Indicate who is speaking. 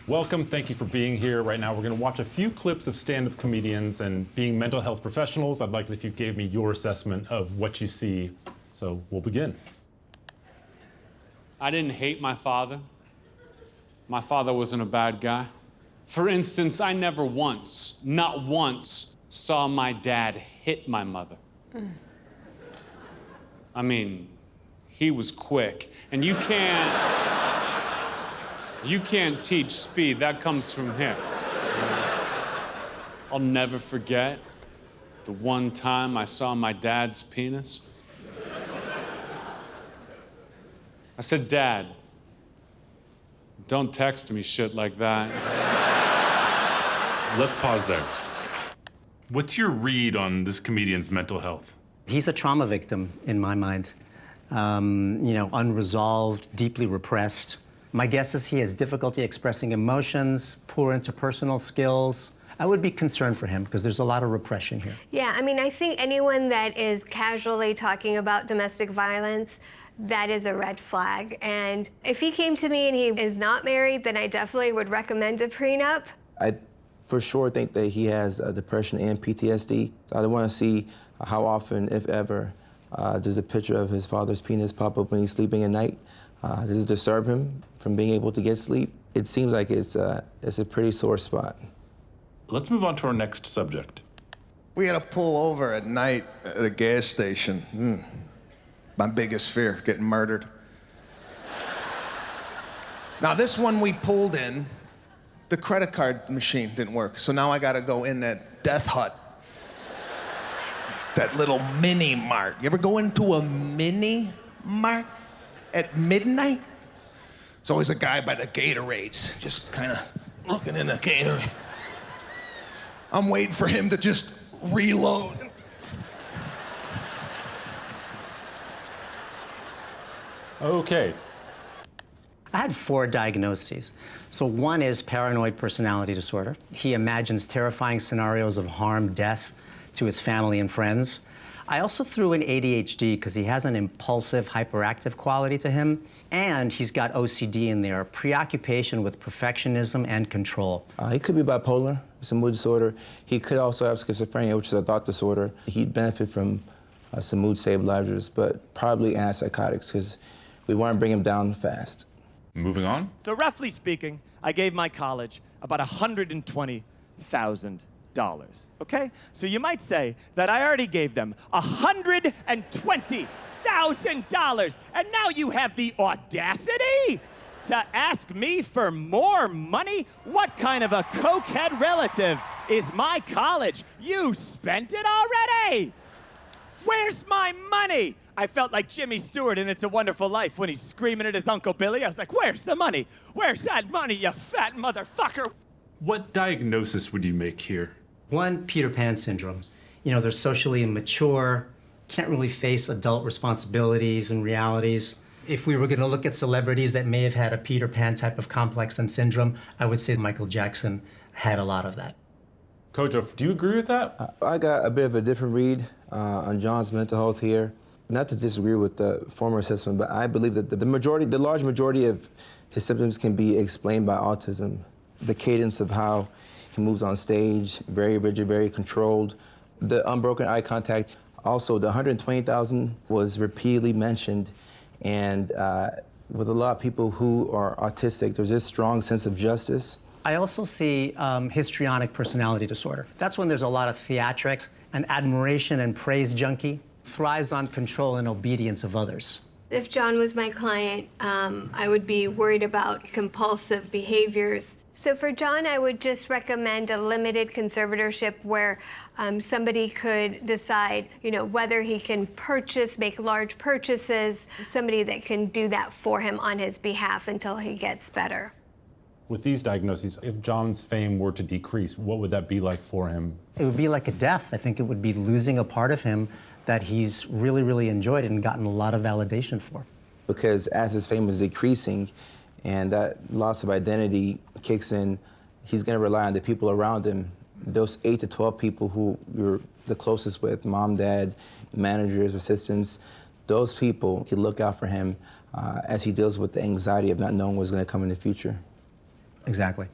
Speaker 1: Welcome, thank you for being here. Right now we're gonna watch a few clips of stand-up comedians, and being mental health professionals, I'd like it if you gave me your assessment of what you see. So we'll begin.
Speaker 2: I didn't hate my father. My father wasn't a bad guy. For instance, I never once, not once, saw my dad hit my mother. I mean, he was quick, and you can't teach speed. That comes from him. I'll never forget the one time I saw my dad's penis. I said, "Dad, don't text me shit like that."
Speaker 1: Let's pause there. What's your read on this comedian's mental health?
Speaker 3: He's a trauma victim, in my mind. Unresolved, deeply repressed. My guess is he has difficulty expressing emotions, poor interpersonal skills. I would be concerned for him because there's a lot of repression here.
Speaker 4: Yeah, I mean, I think anyone that is casually talking about domestic violence, that is a red flag. And if he came to me and he is not married, then I definitely would recommend a prenup.
Speaker 5: I for sure think that he has depression and PTSD. So I want to see how often, if ever, does a picture of his father's penis pop up when he's sleeping at night. Does it disturb him from being able to get sleep? It seems like it's a pretty sore spot.
Speaker 1: Let's move on to our next subject.
Speaker 6: We had to pull over at night at a gas station. My biggest fear, getting murdered. Now, this one we pulled in, the credit card machine didn't work, so now I gotta go in that Death Hut. That little mini mart. You ever go into a mini mart at midnight? There's always a guy by the Gatorades, just kind of looking in the Gatorade. I'm waiting for him to just reload.
Speaker 1: Okay.
Speaker 3: I had 4 diagnoses. So one is paranoid personality disorder. He imagines terrifying scenarios of harm, death to his family and friends. I also threw in ADHD because he has an impulsive, hyperactive quality to him, and he's got OCD in there, preoccupation with perfectionism and control.
Speaker 5: He could be bipolar, it's a mood disorder. He could also have schizophrenia, which is a thought disorder. He'd benefit from some mood stabilizers, but probably antipsychotics, because we want to bring him down fast.
Speaker 1: Moving on.
Speaker 7: So roughly speaking, I gave my college about $120,000, okay? So you might say that I already gave them $120,000, and now you have the audacity to ask me for more money? What kind of a cokehead relative is my college? You spent it already! Where's my money? I felt like Jimmy Stewart in It's a Wonderful Life when he's screaming at his Uncle Billy. I was like, where's the money? Where's that money, you fat motherfucker?
Speaker 1: What diagnosis would you make here?
Speaker 3: One, Peter Pan syndrome. They're socially immature, can't really face adult responsibilities and realities. If we were going to look at celebrities that may have had a Peter Pan type of complex and syndrome, I would say Michael Jackson had a lot of that.
Speaker 1: Kojo, do you agree with that?
Speaker 5: I got a bit of a different read on John's mental health here. Not to disagree with the former assessment, but I believe that the large majority of his symptoms can be explained by autism. The cadence of how he moves on stage, very rigid, very controlled. The unbroken eye contact. Also, the 120,000 was repeatedly mentioned, and with a lot of people who are autistic, there's this strong sense of justice.
Speaker 3: I also see histrionic personality disorder. That's when there's a lot of theatrics, an admiration and praise junkie, thrives on control and obedience of others.
Speaker 4: If John was my client, I would be worried about compulsive behaviors. So for John, I would just recommend a limited conservatorship where somebody could decide, whether he can make large purchases, somebody that can do that for him on his behalf until he gets better.
Speaker 1: With these diagnoses, if John's fame were to decrease, what would that be like for him?
Speaker 3: It would be like a death. I think it would be losing a part of him that he's really, really enjoyed and gotten a lot of validation for.
Speaker 5: Because as his fame is decreasing and that loss of identity kicks in, he's going to rely on the people around him. Those 8 to 12 people who you're the closest with, mom, dad, managers, assistants, those people can look out for him as he deals with the anxiety of not knowing what's going to come in the future.
Speaker 3: Exactly.